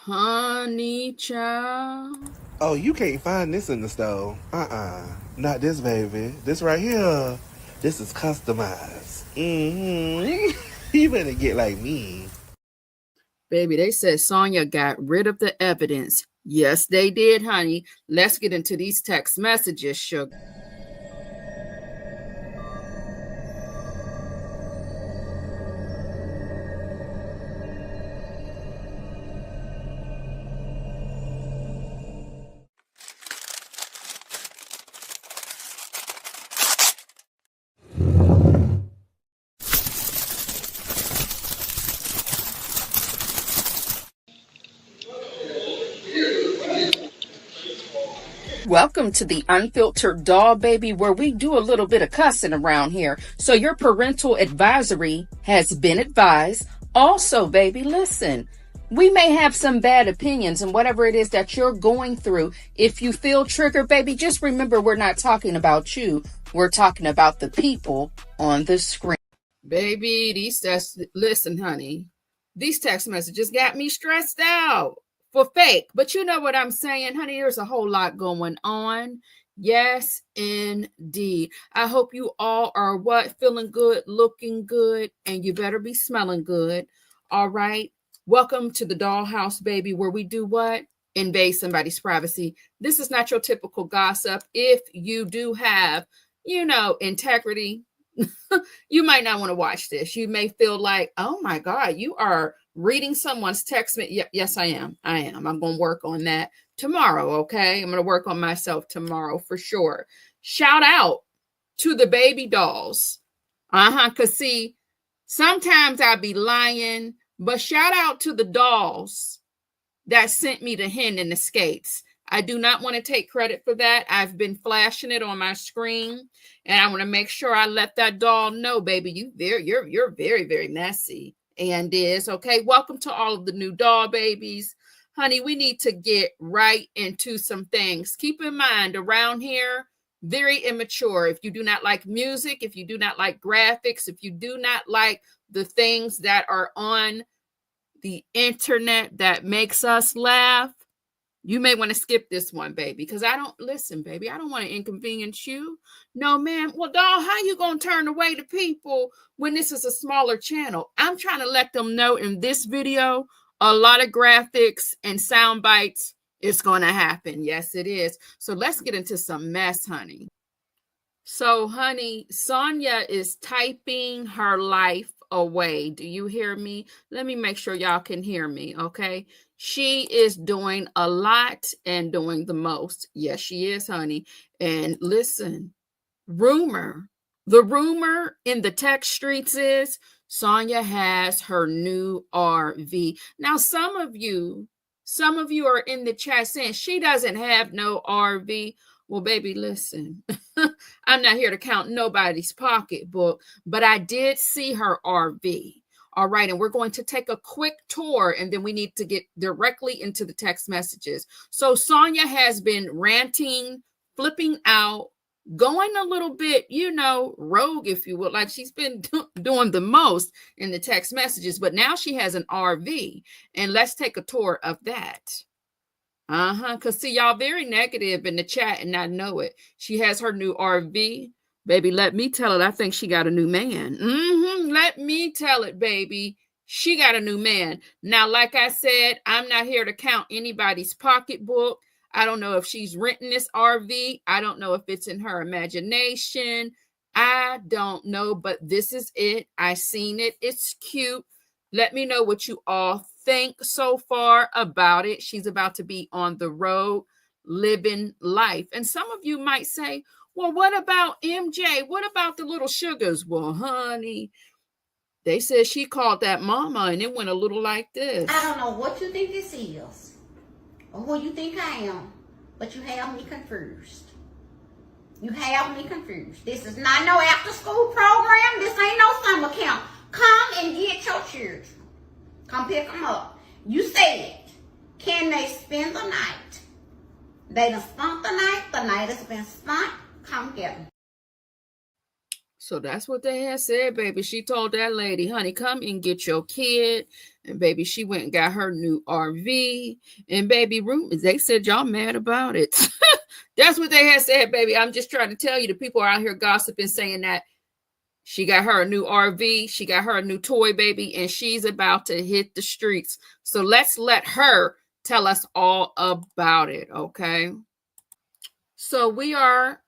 Honey child. Oh, you can't find this in the store. Not this, baby. This right here. This is customized. You better get like me. Baby, they said Sonya got rid of the evidence. Yes, they did, honey. Let's get into these text messages, sugar. Welcome to the Unfiltered Doll, baby, where we do a little bit of cussing around here. So your parental advisory has been advised. Also, baby, listen, we may have some bad opinions and whatever it is that you're going through. If you feel triggered, baby, just remember we're not talking about you. We're talking about the people on the screen. Baby, listen, honey, these text messages got me stressed out. For fake, but you know what I'm saying, honey, there's a whole lot going on. Yes, indeed. I hope you all are feeling good, looking good, and you better be smelling good. All right. Welcome to the Dollhouse, baby, where we do what? Invade somebody's privacy. This is not your typical gossip. If you do have, integrity, you might not want to watch this. You may feel like, oh my God, you are reading someone's text. Yes, I am. I'm going to work on that tomorrow. Okay. I'm going to work on myself tomorrow for sure. Shout out to the baby dolls. Cause see, sometimes I be lying, but shout out to the dolls that sent me the hen and the skates. I do not want to take credit for that. I've been flashing it on my screen, and I want to make sure I let that doll know, baby, you're very, very messy. And is okay. Welcome to all of the new doll babies. Honey, we need to get right into some things. Keep in mind, around here, very immature. If you do not like music, if you do not like graphics, if you do not like the things that are on the internet that makes us laugh, you may want to skip this one, baby, because I don't want to inconvenience you. No, ma'am. Well, doll, how you going to turn away the people when this is a smaller channel? I'm trying to let them know in this video, a lot of graphics and sound bites is going to happen. Yes, it is. So let's get into some mess, honey. So, honey, Sonya is typing her life away. Do you hear me? Let me make sure y'all can hear me, okay? She is doing a lot and doing the most. Yes, she is, honey. And listen, the rumor in the tech streets is Sonya has her new RV. Now, some of you are in the chat saying she doesn't have no RV. Well, baby, listen, I'm not here to count nobody's pocketbook, but I did see her RV. All right. And we're going to take a quick tour, and then we need to get directly into the text messages. So Sonya has been ranting, flipping out, going a little bit, rogue, if you will, like she's been doing the most in the text messages, but now she has an RV, and let's take a tour of that. Because see, y'all very negative in the chat, and I know it. She has her new RV. Baby, let me tell it. I think she got a new man. Let me tell it, baby. She got a new man. Now, like I said, I'm not here to count anybody's pocketbook. I don't know if she's renting this RV. I don't know if it's in her imagination. I don't know, but this is it. I seen it. It's cute. Let me know what you all think so far about it. She's about to be on the road living life. And some of you might say, well, what about MJ? What about the little sugars? Well, honey, they said she called that mama, and it went a little like this. I don't know what you think this is or who you think I am, but you have me confused. You have me confused. This is not no after school program. This ain't no summer camp. Come and get your children. Come pick them up. You said, can they spend the night? They done spent the night. The night has been spent. Come get them. So that's what they had said, baby. She told that lady, honey, come and get your kid. And baby, she went and got her new RV. And baby, they said y'all mad about it. That's what they had said, baby. I'm just trying to tell you, the people are out here gossiping, saying that she got her a new RV, she got her a new toy, baby, and she's about to hit the streets. So let's let her tell us all about it, okay? So we are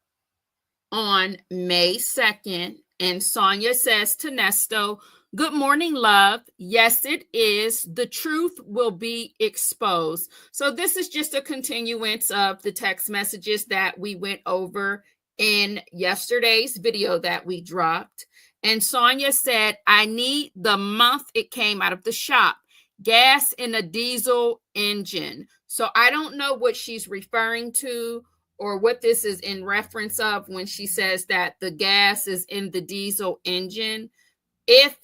on May 2nd, and Sonya says to Nesto, good morning, love. Yes, it is. The truth will be exposed. So this is just a continuance of the text messages that we went over in yesterday's video that we dropped. And Sonya said, I need the month it came out of the shop. Gas in a diesel engine. So I don't know what she's referring to, or what this is in reference of when she says that the gas is in the diesel engine. If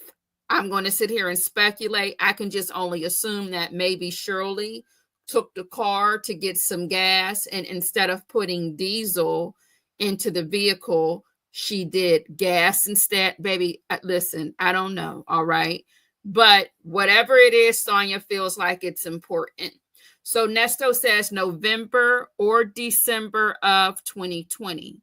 I'm going to sit here and speculate, I can just only assume that maybe Shirley took the car to get some gas, and instead of putting diesel into the vehicle, she did gas instead. Baby, listen, I don't know, all right? But whatever it is, Sonya feels like it's important. So Nesto says November or December of 2020.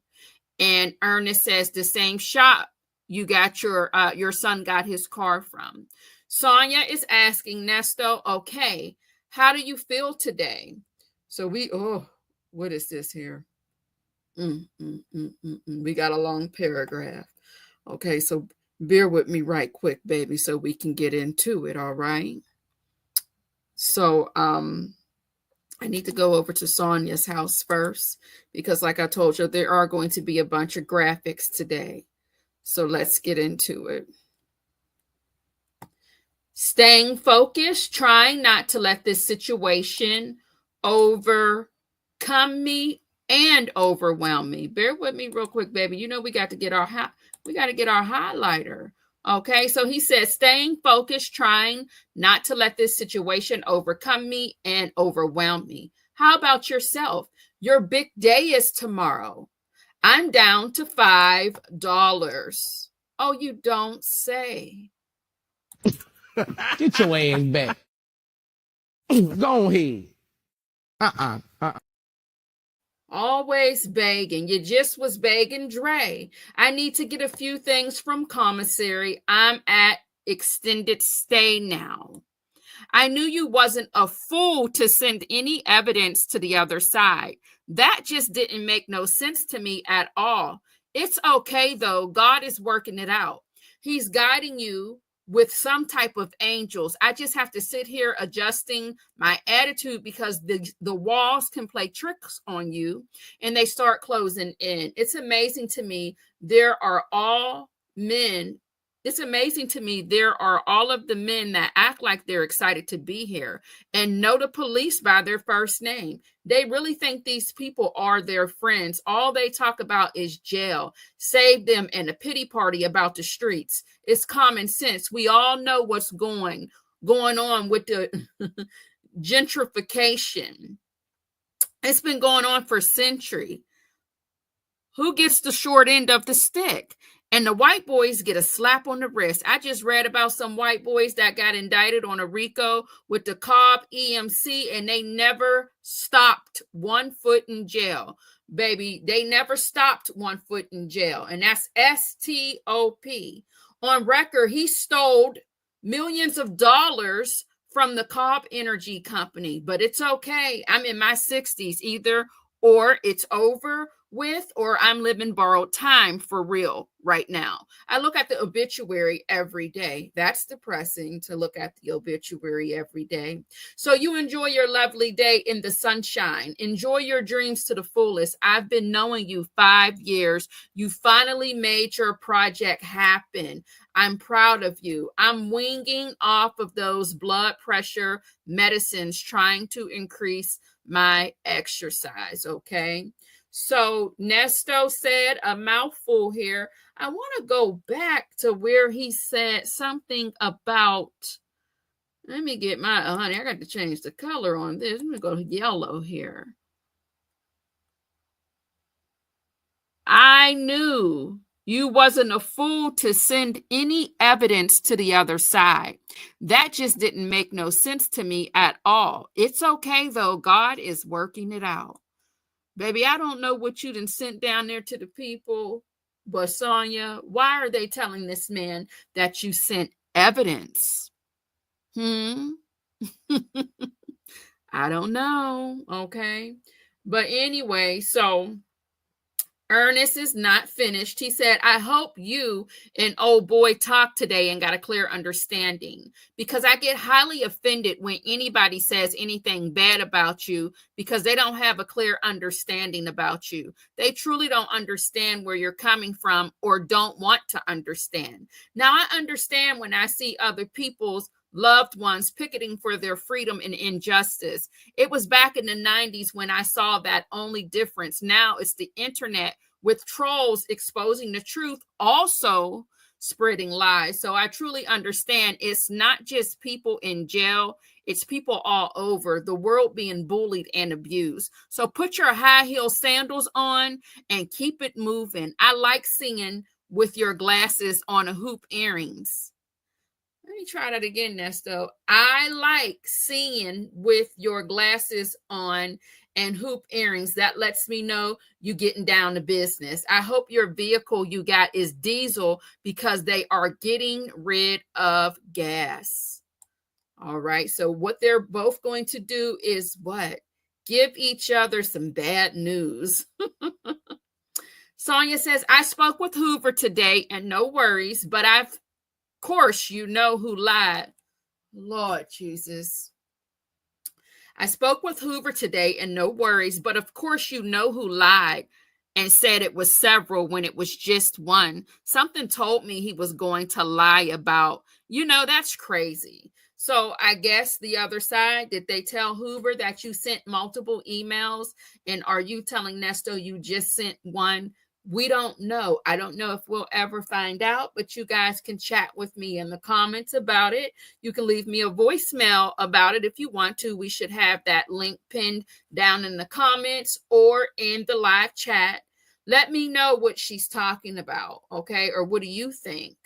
And Ernest says the same shop you got your son got his car from. Sonya is asking Nesto, okay, how do you feel today? So what is this here? We got a long paragraph. Okay, so bear with me right quick, baby, so we can get into it, all right? So, I need to go over to Sonia's house first because, like I told you, there are going to be a bunch of graphics today. So let's get into it. Staying focused, trying not to let this situation overcome me and overwhelm me. Bear with me real quick, baby. You know we got to get our highlighter. Okay, so he says, staying focused, trying not to let this situation overcome me and overwhelm me. How about yourself? Your big day is tomorrow. I'm down to $5. Oh, you don't say. Get your ass back. Go ahead. Always begging. You just was begging Dre. I need to get a few things from commissary. I'm at extended stay now. I knew you wasn't a fool to send any evidence to the other side. That just didn't make no sense to me at all. It's okay, though. God is working it out. He's guiding you with some type of angels. I just have to sit here adjusting my attitude because the walls can play tricks on you and they start closing in. It's amazing to me. There are all men. It's amazing to me. There are all of the men that act like they're excited to be here and know the police by their first name. They really think these people are their friends. All they talk about is jail. Save them and a pity party about the streets. It's common sense. We all know what's going on with the gentrification. It's been going on for centuries. Who gets the short end of the stick? And the white boys get a slap on the wrist. I just read about some white boys that got indicted on a RICO with the Cobb EMC, and they never stopped 1 foot in jail. Baby, they never stopped 1 foot in jail. And that's STOP. On record, he stole millions of dollars from the Cobb Energy Company. But it's okay. I'm in my 60s. Either or it's over with, or I'm living borrowed time for real right now. I look at the obituary every day. That's depressing to look at the obituary every day. So you enjoy your lovely day in the sunshine. Enjoy your dreams to the fullest. I've been knowing you 5 years. You finally made your project happen. I'm proud of you. I'm weaning off of those blood pressure medicines, trying to increase my exercise, okay? So Nesto said a mouthful here. I want to go back to where he said something about, let me get my, honey, I got to change the color on this. I'm going to go yellow here. I knew You wasn't a fool to send any evidence to the other side. That just didn't make no sense to me at all. It's okay, though. God is working it out. Baby, I don't know what you done sent down there to the people, but Sonya, why are they telling this man that you sent evidence? I don't know, okay? But anyway, so Ernest is not finished. He said, I hope you and old boy talked today and got a clear understanding, because I get highly offended when anybody says anything bad about you because they don't have a clear understanding about you. They truly don't understand where you're coming from or don't want to understand. Now, I understand when I see other people's loved ones picketing for their freedom and injustice. It was back in the 90s when I saw that. Only difference now it's the internet with trolls exposing the truth, also spreading lies. So I truly understand it's not just people in jail, it's people all over the world being bullied and abused. So put your high heel sandals on and keep it moving. I like singing with your glasses on a hoop earrings. Let me try that again, Nesto. I like seeing with your glasses on and hoop earrings. That lets me know you getting down to business. I hope your vehicle you got is diesel because they are getting rid of gas. All right. So what they're both going to do is what? Give each other some bad news. Sonia says, I spoke with Hoover today and no worries, but of course, you know who lied. Lord Jesus. I spoke with Hoover today and no worries, but of course, you know who lied and said it was several when it was just one. Something told me he was going to lie about, that's crazy. So I guess the other side, did they tell Hoover that you sent multiple emails? And are you telling Nesto you just sent one? We don't know. I don't know if we'll ever find out, but you guys can chat with me in the comments about it. You can leave me a voicemail about it if you want to. We should have that link pinned down in the comments or in the live chat. Let me know what she's talking about, okay? Or what do you think?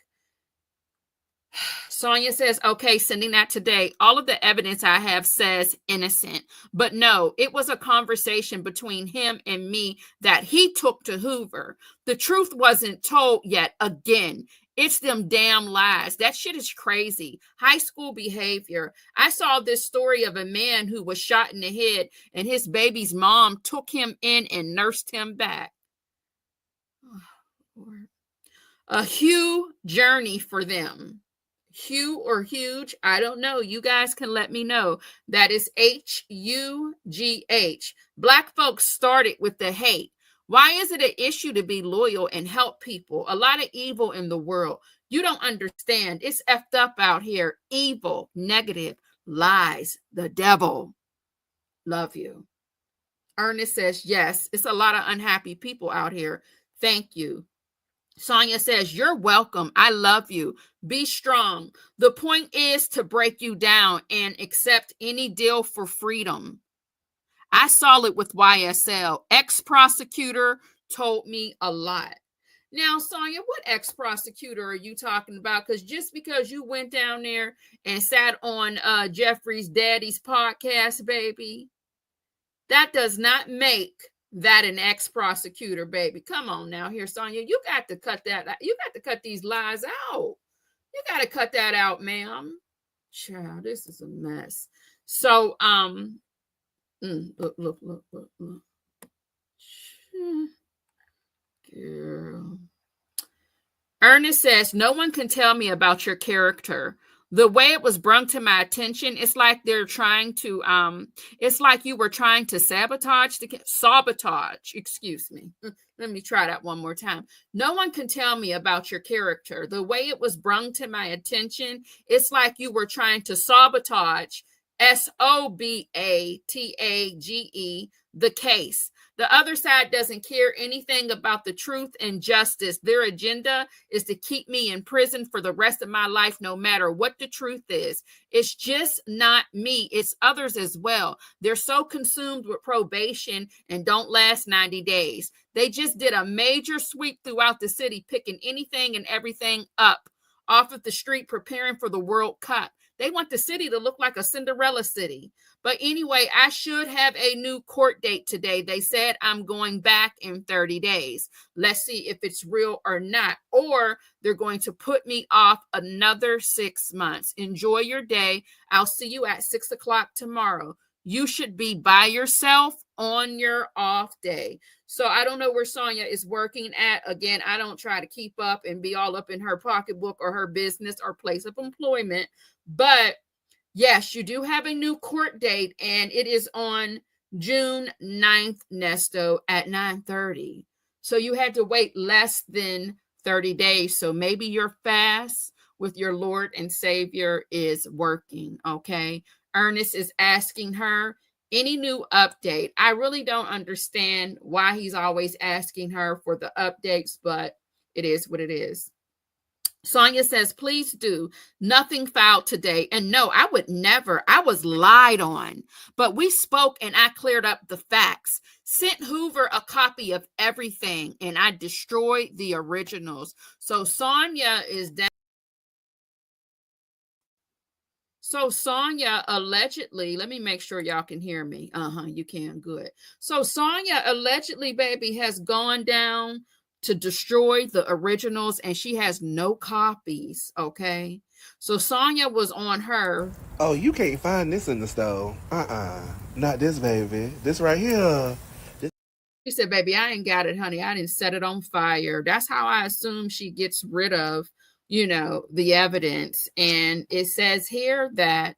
Sonia says, okay, sending that today. All of the evidence I have says innocent. But no, it was a conversation between him and me that he took to Hoover. The truth wasn't told yet. Again, it's them damn lies. That shit is crazy. High school behavior. I saw this story of a man who was shot in the head and his baby's mom took him in and nursed him back. A huge journey for them. Hugh or huge, I don't know. You guys can let me know. That is H-U-G-H. Black folks started with the hate. Why is it an issue to be loyal and help people? A lot of evil in the world. You don't understand. It's effed up out here. Evil, negative, lies, the devil. Love you. Ernest says, yes, it's a lot of unhappy people out here. Thank you. Sonia says, you're welcome. I love you. Be strong. The point is to break you down and accept any deal for freedom. I saw it with YSL. Ex-prosecutor told me a lot. Now, Sonia, what ex-prosecutor are you talking about? Because just because you went down there and sat on Jeffrey's daddy's podcast, baby, that does not make that an ex-prosecutor, baby. Come on now here, Sonia. You got to cut that. You got to cut these lies out. You got to cut that out, ma'am. Child, this is a mess. So, look. Girl. Ernest says, no one can tell me about your character. The way it was brought to my attention, it's like they're trying to, it's like you were trying to sabotage, excuse me. Let me try that one more time. No one can tell me about your character. The way it was brought to my attention, it's like you were trying to sabotage, S-O-B-A-T-A-G-E, the case. The other side doesn't care anything about the truth and justice. Their agenda is to keep me in prison for the rest of my life, no matter what the truth is. It's just not me. It's others as well. They're so consumed with probation and don't last 90 days. They just did a major sweep throughout the city, picking anything and everything up off of the street, preparing for the World Cup. They want the city to look like a Cinderella city. But anyway, I should have a new court date today. They said I'm going back in 30 days. Let's see if it's real or not. Or they're going to put me off another 6 months. Enjoy your day. I'll see you at 6 o'clock tomorrow. You should be by yourself on your off day. So I don't know where Sonya is working at. Again, I don't try to keep up and be all up in her pocketbook or her business or place of employment. But yes, you do have a new court date, and it is on June 9th, Nesto, at 9:30. So you had to wait less than 30 days. So maybe your fast with your Lord and Savior is working, okay? Ernest is asking her, any new update? I really don't understand why he's always asking her for the updates, but it is what it is. Sonya says, please do. Nothing filed today. And no, I would never. I was lied on. But we spoke and I cleared up the facts. Sent Hoover a copy of everything and I destroyed the originals. So Sonya is down. So Sonya allegedly, let me make sure y'all can hear me. You can. Good. So Sonya allegedly, baby, has gone down to destroy the originals and she has no copies. Okay. So Sonya was on her. Oh, you can't find this in the store. Not this, baby. This right here. She said, baby, I ain't got it, honey. I didn't set it on fire. That's how I assume she gets rid of, the evidence. And it says here that,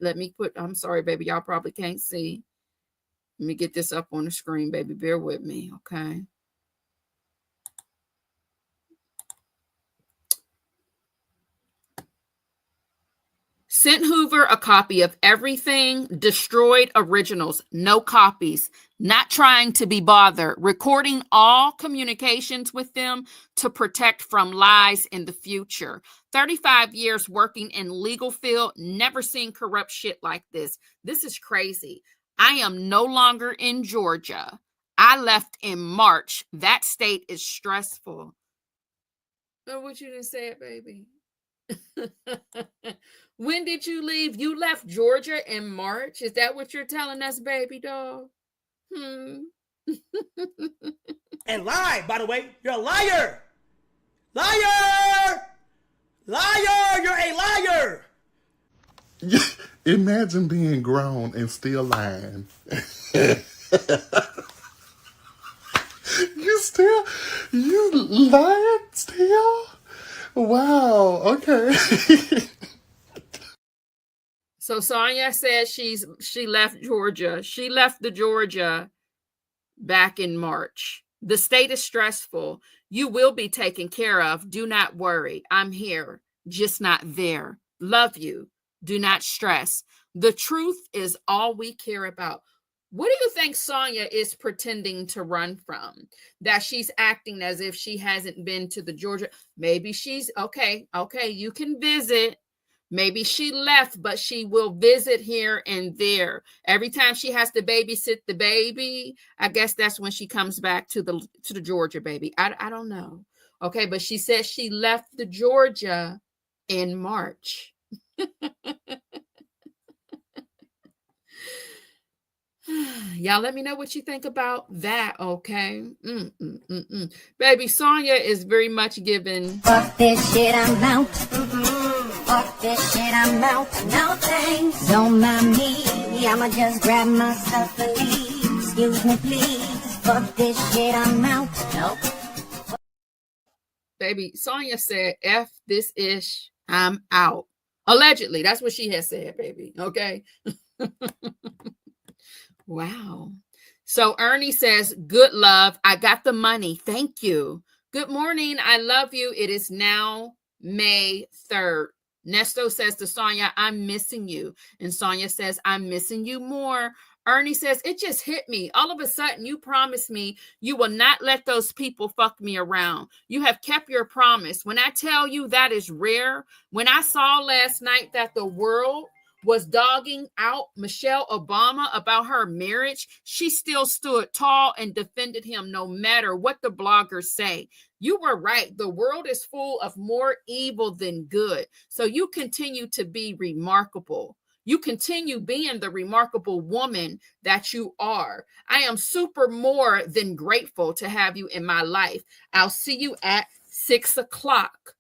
I'm sorry, baby, y'all probably can't see. Let me get this up on the screen, baby. Bear with me, okay? Sent Hoover a copy of everything, destroyed originals, no copies, not trying to be bothered, recording all communications with them to protect from lies in the future. 35 years working in legal field, never seen corrupt shit like this. This is crazy. I am no longer in Georgia. I left in March. That state is stressful. Oh, what you didn't say it, baby. When did you leave? You left Georgia in March? Is that what you're telling us, baby doll? And lie, by the way. You're a liar. Liar! Liar! You're a liar! Imagine being grown and still lying. You lying still? Wow, okay. So Sonya says she left Georgia. She left the Georgia back in March. The state is stressful. You will be taken care of. Do not worry. I'm here, just not there. Love you. Do not stress. The truth is all we care about. What do you think Sonya is pretending to run from? That she's acting as if she hasn't been to the Georgia. Maybe she's okay, you can visit. Maybe she left, but she will visit here and there. Every time she has to babysit the baby, I guess that's when she comes back to the Georgia baby. I don't know. Okay, but she says she left the Georgia in March. Y'all let me know what you think about that, okay? Baby, Sonya is very much given. Fuck this shit, I'm out. Fuck this shit, I'm out. No thanks. Don't mind me. I'ma just grab my stuff and leave. Excuse me, please. Fuck this shit, I'm out. Nope. Baby, Sonya said, F this ish, I'm out. Allegedly, that's what she has said, baby, okay? Wow. So Ernie says, good love. I got the money. Thank you. Good morning. I love you. It is now May 3rd. Nesto says to Sonya, I'm missing you. And Sonya says, I'm missing you more. Ernie says, it just hit me. All of a sudden, you promised me you will not let those people fuck me around. You have kept your promise. When I tell you that is rare, when I saw last night that the world was dogging out Michelle Obama about her marriage, she still stood tall and defended him no matter what the bloggers say. You were right. The world is full of more evil than good. So you continue to be remarkable. You continue being the remarkable woman that you are. I am super more than grateful to have you in my life. I'll see you at 6 o'clock.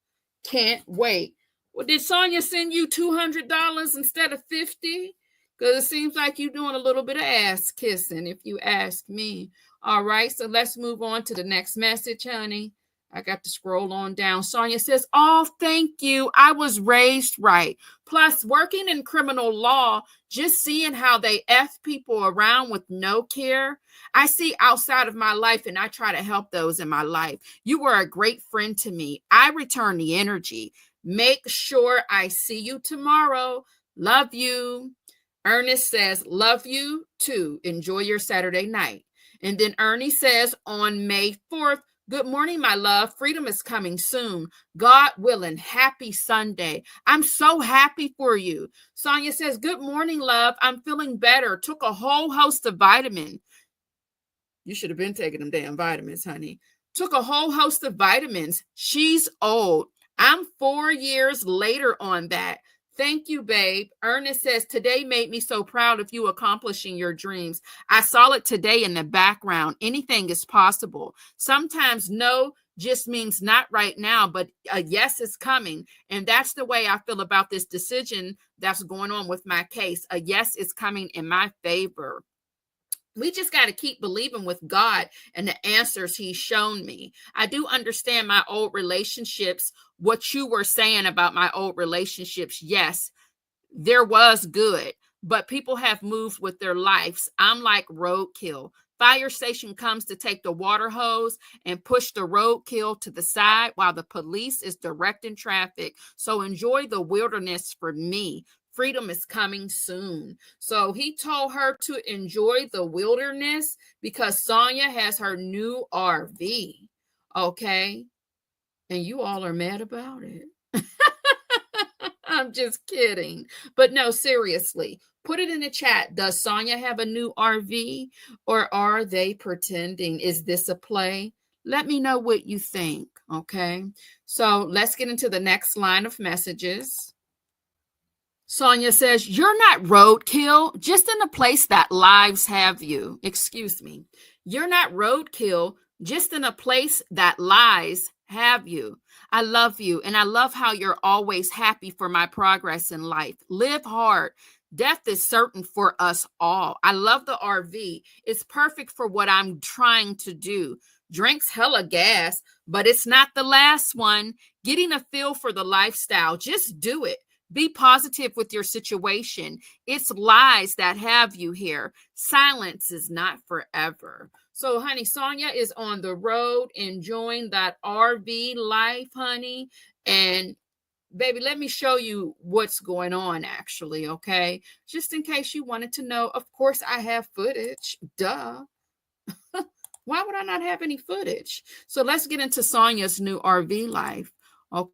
Can't wait. Well, did Sonya send you $200 instead of $50? Because it seems like you're doing a little bit of ass kissing, if you ask me. All right, so let's move on to the next message, honey. I got to scroll on down. Sonya says, oh, thank you. I was raised right. Plus, working in criminal law, just seeing how they F people around with no care. I see outside of my life and I try to help those in my life. You were a great friend to me. I return the energy. Make sure I see you tomorrow. Love you. Ernest says, love you too. Enjoy your Saturday night. And then Ernie says on May 4th, good morning, my love. Freedom is coming soon. God willing, happy Sunday. I'm so happy for you. Sonya says, good morning, love. I'm feeling better. Took a whole host of vitamins. You should have been taking them damn vitamins, honey. Took a whole host of vitamins. She's old. I'm 4 years later on that. Thank you, babe. Ernest says, today made me so proud of you accomplishing your dreams. I saw it today in the background. Anything is possible. Sometimes no just means not right now, but a yes is coming. And that's the way I feel about this decision that's going on with my case. A yes is coming in my favor. We just got to keep believing with God and the answers he's shown me. I do understand my old relationships, what you were saying about my old relationships. Yes, there was good, but people have moved with their lives. I'm like roadkill. Fire station comes to take the water hose and push the roadkill to the side while the police is directing traffic. So enjoy the wilderness for me. Freedom is coming soon. So he told her to enjoy the wilderness because Sonya has her new RV. Okay. And you all are mad about it. I'm just kidding. But no, seriously, put it in the chat. Does Sonya have a new RV or are they pretending? Is this a play? Let me know what you think. Okay. So let's get into the next line of messages. Sonya says, you're not roadkill, just in a place that lives have you. Excuse me. You're not roadkill, just in a place that lies have you. I love you, and I love how you're always happy for my progress in life. Live hard. Death is certain for us all. I love the RV. It's perfect for what I'm trying to do. Drinks hella gas, but it's not the last one. Getting a feel for the lifestyle. Just do it. Be positive with your situation. It's lies that have you here. Silence is not forever. So, honey, Sonya is on the road enjoying that RV life, honey. And, baby, let me show you what's going on, actually, okay? Just in case you wanted to know. Of course, I have footage. Duh. Why would I not have any footage? So let's get into Sonya's new RV life. Okay.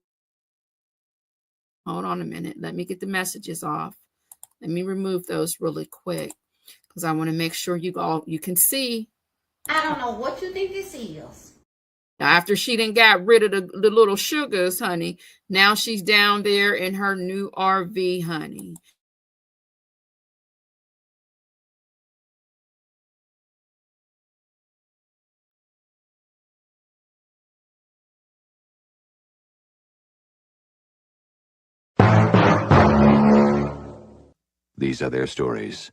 Hold on a minute. Let me get the messages off. Let me remove those really quick because I want to make sure you can see. I don't know what you think this is. Now, after she done got rid of the little sugars, honey, now she's down there in her new RV, honey. These are their stories.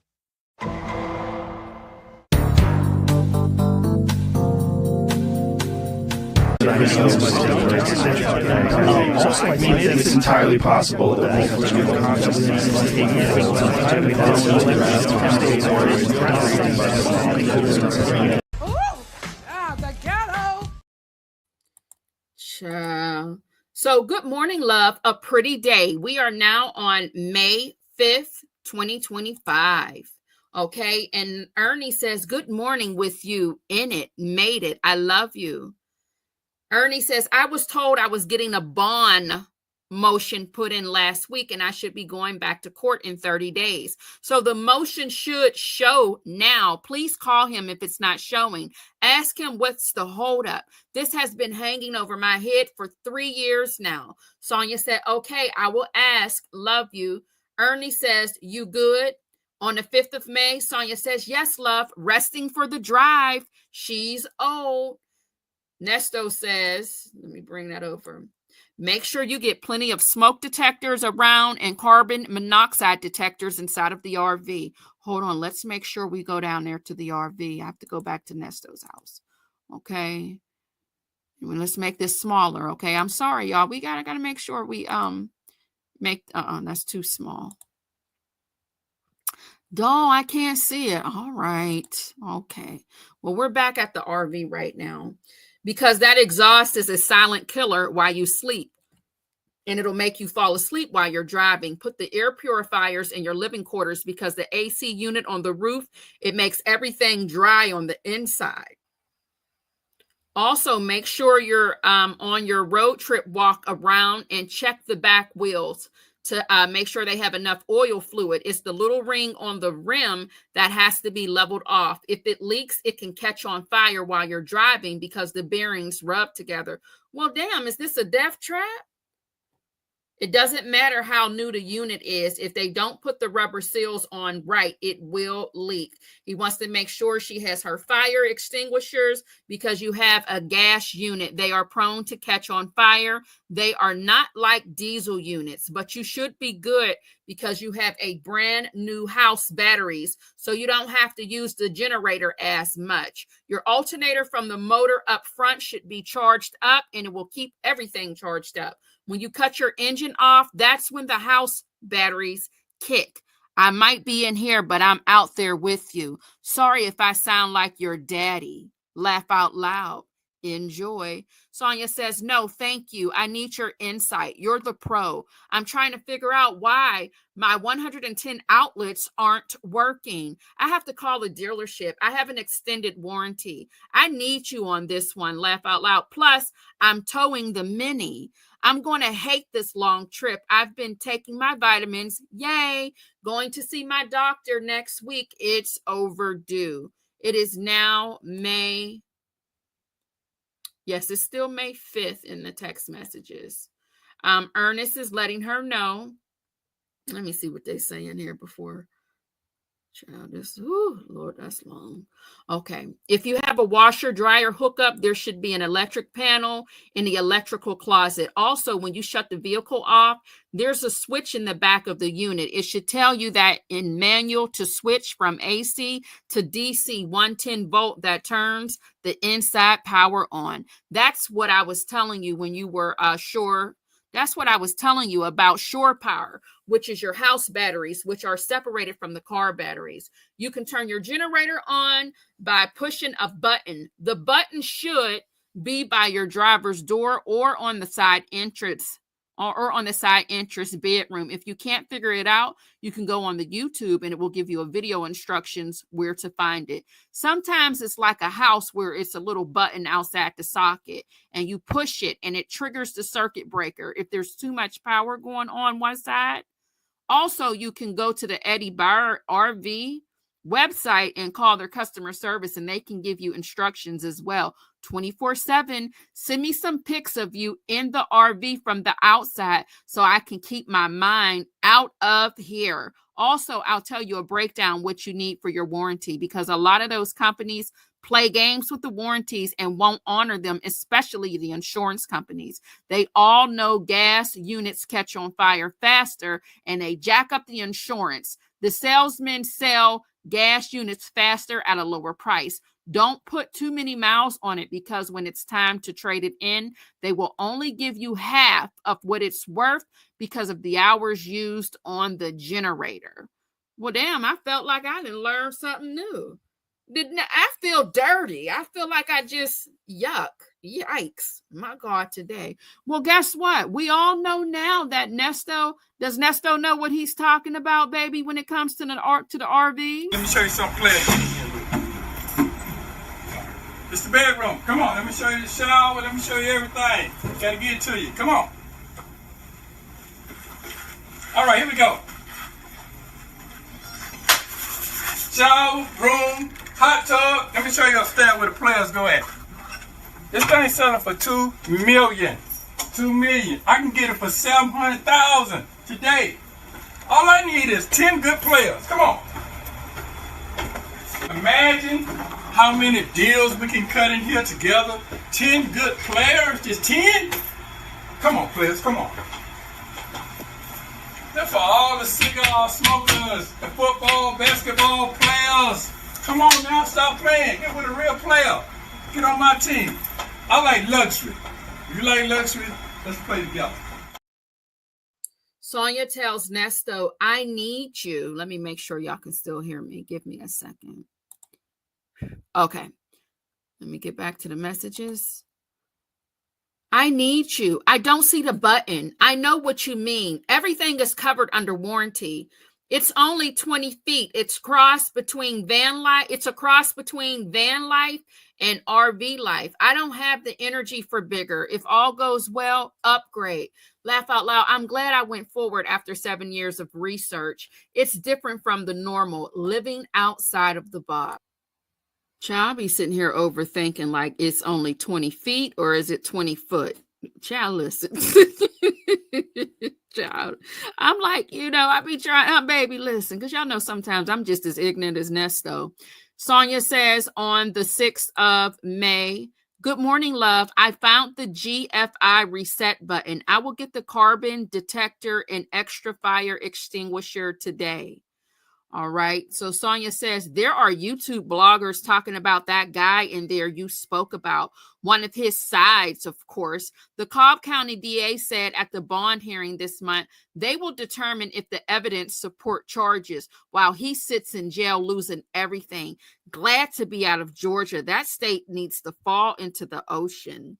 It's entirely possible that the ghetto. Ciao. So, good morning, love. A pretty day. We are now on May 5th, 2025. Okay. And Ernie says, good morning with you in it. Made it. I love you. Ernie says, I was told I was getting a bond motion put in last week and I should be going back to court in 30 days. So the motion should show now. Please call him if it's not showing. Ask him what's the holdup. This has been hanging over my head for 3 years now. Sonia said, okay, I will ask. Love you. Ernie says, you good? On the 5th of May, Sonia says, yes, love. Resting for the drive. She's old. Nesto says, let me bring that over. Make sure you get plenty of smoke detectors around and carbon monoxide detectors inside of the RV. Hold on. Let's make sure we go down there to the RV. I have to go back to Nesto's house. Okay. Let's make this smaller. Okay. I'm sorry, y'all. We gotta make sure we make that's too small. Doll, I can't see it. All right. Okay. Well, we're back at the RV right now because that exhaust is a silent killer while you sleep. And it'll make you fall asleep while you're driving. Put the air purifiers in your living quarters because the AC unit on the roof, it makes everything dry on the inside. Also, make sure you're on your road trip walk around and check the back wheels to make sure they have enough oil fluid. It's the little ring on the rim that has to be leveled off. If it leaks, it can catch on fire while you're driving because the bearings rub together. Well, damn, is this a death trap? It doesn't matter how new the unit is. If they don't put the rubber seals on right, it will leak. He wants to make sure she has her fire extinguishers because you have a gas unit. They are prone to catch on fire. They are not like diesel units, but you should be good because you have a brand new house batteries, so you don't have to use the generator as much. Your alternator from the motor up front should be charged up, and it will keep everything charged up. When you cut your engine off, that's when the house batteries kick. I might be in here, but I'm out there with you. Sorry if I sound like your daddy. Laugh out loud. Enjoy. Sonia says, no, thank you. I need your insight. You're the pro. I'm trying to figure out why my 110 outlets aren't working. I have to call the dealership. I have an extended warranty. I need you on this one. Laugh out loud. Plus, I'm towing the Mini. I'm going to hate this long trip. I've been taking my vitamins. Yay. Going to see my doctor next week. It's overdue. It is now May. Yes, it's still May 5th in the text messages. Ernest is letting her know. Let me see what they say in here before. Child, this, Lord, that's long. Okay. If you have a washer dryer hookup, there should be an electric panel in the electrical closet. Also, when you shut the vehicle off, there's a switch in the back of the unit. It should tell you that in manual to switch from AC to DC 110 volt that turns the inside power on. That's what I was telling you when you were sure. That's what I was telling you about shore power, which is your house batteries, which are separated from the car batteries. You can turn your generator on by pushing a button. The button should be by your driver's door or on the side entrance or on the side entrance bedroom. If you can't figure it out, you can go on the YouTube and it will give you a video instructions where to find it. Sometimes it's like a house where it's a little button outside the socket and you push it and it triggers the circuit breaker if there's too much power going on one side. Also, you can go to the Eddie Bauer RV website and call their customer service and they can give you instructions as well. 24/7. Send me some pics of you in the RV from the outside so I can keep my mind out of here. Also, I'll tell you a breakdown what you need for your warranty because a lot of those companies play games with the warranties and won't honor them, especially the insurance companies. They all know gas units catch on fire faster and they jack up the insurance. The salesmen sell gas units faster at a lower price. Don't put too many miles on it because when it's time to trade it in, they will only give you half of what it's worth because of the hours used on the generator. Well, damn, I felt like I didn't learn something new. I feel dirty. I feel like I just yuck. Yikes. My God, today. Well, guess what? We all know now that does Nesto know what he's talking about, baby, when it comes to the RV? Let me show you some players. It's the bedroom. Come on, let me show you the shower. Let me show you everything. Gotta get it to you. Come on. All right, here we go. Shower, room, hot tub. Let me show you upstairs where the players go at. This thing selling for $2 million. $2 million. I can get it for $700,000 today. All I need is 10 good players. Come on. Imagine how many deals we can cut in here together. 10 good players. Just 10? Come on, players. Come on. That's for all the cigar smokers, the football, basketball players. Come on now, stop playing. Get with a real player. Get on my team. I like luxury. If you like luxury, let's play together. Sonya tells Nesto, I need you. Let me make sure y'all can still hear me. Give me a second. Okay. Let me get back to the messages. I need you. I don't see the button. I know what you mean. Everything is covered under warranty. It's only 20 feet. It's a cross between van life and RV life. I don't have the energy for bigger. If all goes well, upgrade. Laugh out loud. I'm glad I went forward after 7 years of research. It's different from the normal, living outside of the box. Child, I'll be sitting here overthinking like it's only 20 feet or is it 20 foot? Child, listen. Child, I'm like, I be trying, baby, listen, because y'all know sometimes I'm just as ignorant as Nesto. Sonya says on the 6th of May, good morning, love. I found the GFI reset button. I will get the carbon detector and extra fire extinguisher today. All right. So Sonya says there are YouTube bloggers talking about that guy in there you spoke about. One of his sides, of course. The Cobb County DA said at the bond hearing this month, they will determine if the evidence support charges while he sits in jail losing everything. Glad to be out of Georgia. That state needs to fall into the ocean.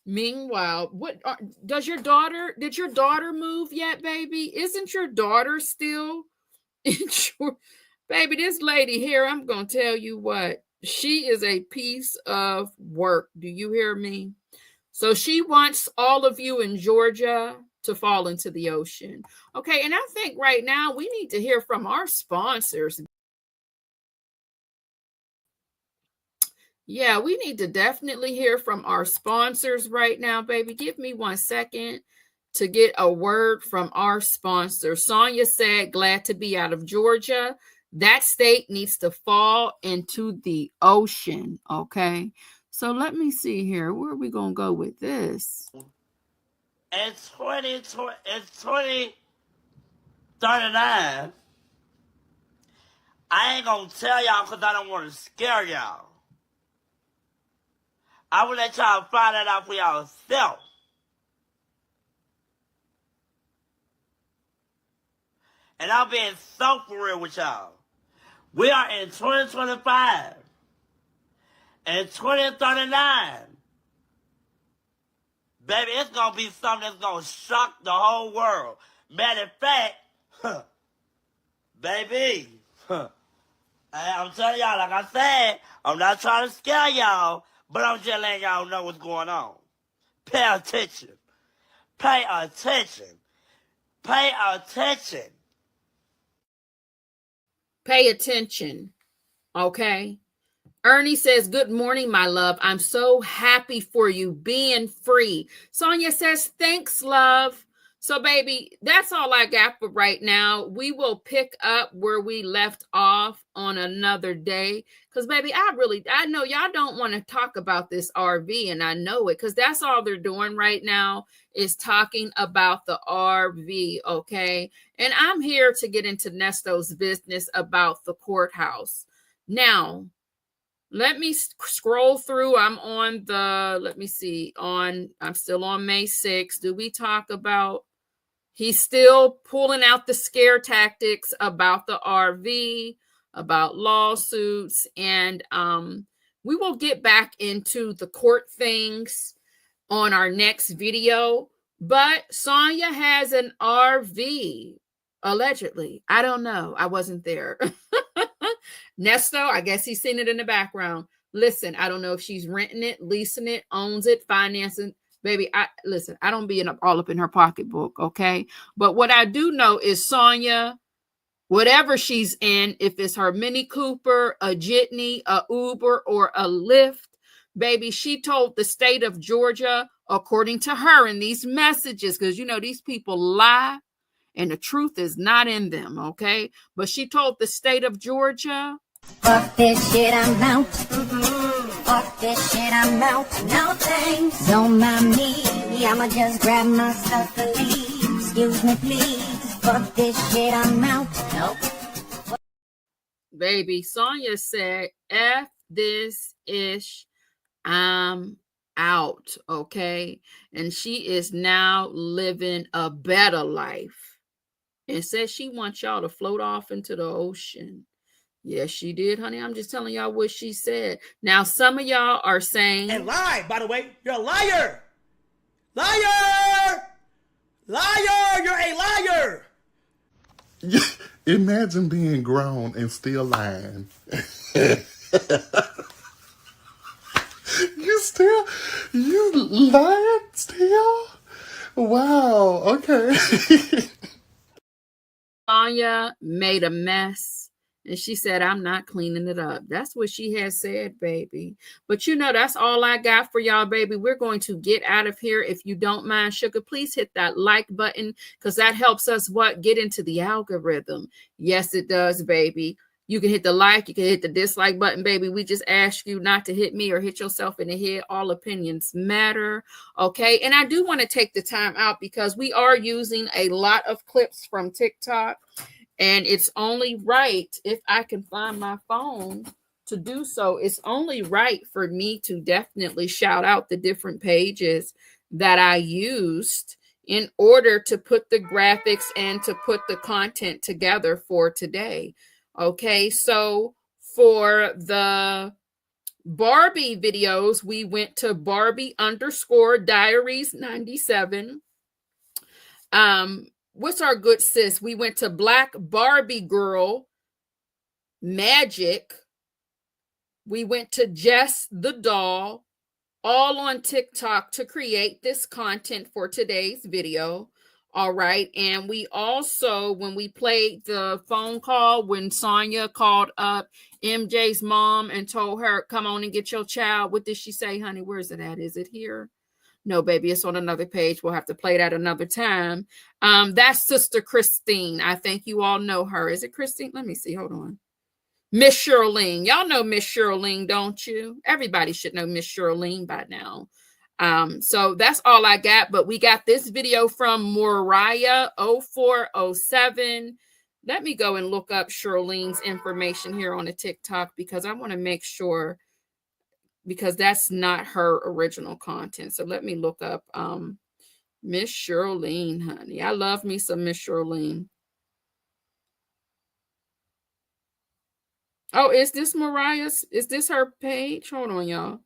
Meanwhile, did your daughter move yet, baby? Isn't your daughter still in baby, this lady here, I'm going to tell you what, she is a piece of work. Do you hear me? So she wants all of you in Georgia to fall into the ocean. Okay. And I think right now we need to hear from our sponsors. Yeah, we need to definitely hear from our sponsors right now, baby. Give me 1 second to get a word from our sponsor. Sonya said, glad to be out of Georgia. That state needs to fall into the ocean, okay? So let me see here. Where are we going to go with this? It's 2039. I ain't going to tell y'all because I don't want to scare y'all. I will let y'all find that out for yourself. And I'm being so for real with y'all. We are in 2025. And 2039. Baby, it's going to be something that's going to shock the whole world. Matter of fact, baby, I'm telling y'all, like I said, I'm not trying to scare y'all. But I'm just letting y'all know what's going on. Pay attention. Pay attention. Pay attention. Pay attention. Okay. Ernie says, good morning, my love. I'm so happy for you being free. Sonya says, thanks, love. So, baby, that's all I got for right now. We will pick up where we left off on another day. Because, baby, I know y'all don't want to talk about this RV, and I know it, because that's all they're doing right now is talking about the RV, okay? And I'm here to get into Nesto's business about the courthouse. Now, let me scroll through. I'm still on May 6th. Do we talk about, he's still pulling out the scare tactics about the RV. about lawsuits, and we will get back into the court things on our next video. But Sonya has an RV, allegedly. I don't know. I wasn't there. Nesto, I guess he's seen it in the background. Listen, I don't know if she's renting it, leasing it, owns it, financing. Baby, I don't be all up in her pocketbook, okay? But what I do know is Sonya, whatever she's in, if it's her Mini Cooper, a Jitney, a Uber, or a Lyft, baby, she told the state of Georgia, according to her in these messages, because, you know, these people lie and the truth is not in them, okay? But she told the state of Georgia, fuck this shit, I'm out. Fuck this shit, I'm out. No thanks. Don't mind me. I'ma just grab my stuff and leave. Excuse me, please. Fuck this shit, I'm out. Nope. Baby, Sonya said, F this ish, I'm out, okay? And she is now living a better life. And says she wants y'all to float off into the ocean. Yes, she did, honey. I'm just telling y'all what she said. Now, some of y'all are saying... And lie, by the way. You're a liar. Liar! Liar! You're a liar! Imagine being grown and still lying. You lying still? Wow, okay. Sonya made a mess. And she said, I'm not cleaning it up. That's what she has said, baby. But you know, that's all I got for y'all, baby. We're going to get out of here. If you don't mind, sugar, please hit that like button, because that helps us get into the algorithm. Yes, it does, baby. You can hit the like, you can hit the dislike button, baby. We just ask you not to hit me or hit yourself in the head. All opinions matter, okay? And I do want to take the time out because we are using a lot of clips from TikTok. And it's only right, if I can find my phone to do so, it's only right for me to definitely shout out the different pages that I used in order to put the graphics and to put the content together for today. Okay, so for the Barbie videos, we went to Barbie_Diaries97. What's our good sis? We went to Black Barbie Girl Magic. We went to Jess the Doll, all on TikTok to create this content for today's video. All right. And we also, when we played the phone call, when Sonya called up MJ's mom and told her, come on and get your child. What did she say, honey? Where is it at? Is it here? No, baby, it's on another page. We'll have to play that another time. That's Sister Christine. I think you all know her. Is it Christine? Let me see. Hold on. Miss Shirlene. Y'all know Miss Shirlene, don't you? Everybody should know Miss Shirlene by now. So that's all I got. But we got this video from Moriah0407. Let me go and look up Shirlene's information here on the TikTok because I want to make sure, because that's not her original content. So let me look up Miss Shirlene, honey. I love me some Miss Shirlene. Oh, is this Mariah's? Is this her page? Hold on, y'all.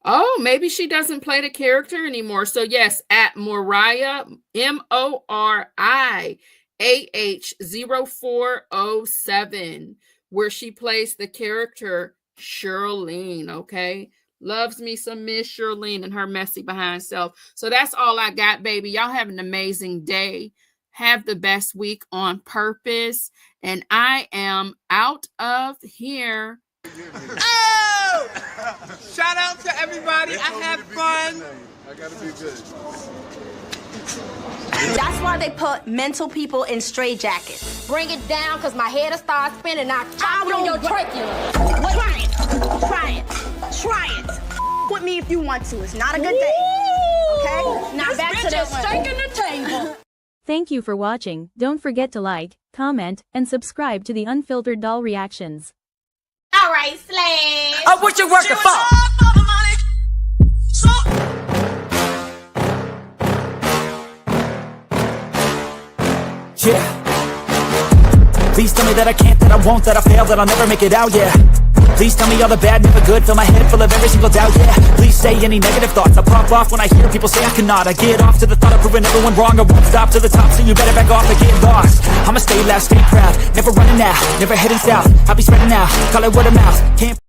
Oh, maybe she doesn't play the character anymore. So yes, at Moriah, MORIAH0407, where she plays the character Shirlene, okay? Loves me some Miss Shirlene and her messy behind self. So that's all I got, baby. Y'all have an amazing day. Have the best week on purpose. And I am out of here. Oh! Shout out to everybody. I had fun. I gotta be good. That's why they put mental people in straitjackets. Bring it down, because my head will start spinning. I'll chop it on your trachea. Try it. Try it. Try it. With me if you want to. It's not a good day. Okay? Now back to the steak in the table. Thank you for watching. Don't forget to like, comment, and subscribe to the Unfiltered Doll Reactions. All right, Slash. Oh, what you working for? Yeah. Please tell me that I can't, that I won't, that I fail, that I'll never make it out, yeah. Please tell me all the bad, never good. Fill my head full of every single doubt, yeah. Please say any negative thoughts. I pop off when I hear people say I cannot. I get off to the thought of proving everyone wrong. I won't stop to the top, so you better back off and get lost. I'ma stay loud, stay proud, never running out, never heading south. I'll be spreading out, call it word of mouth. Can't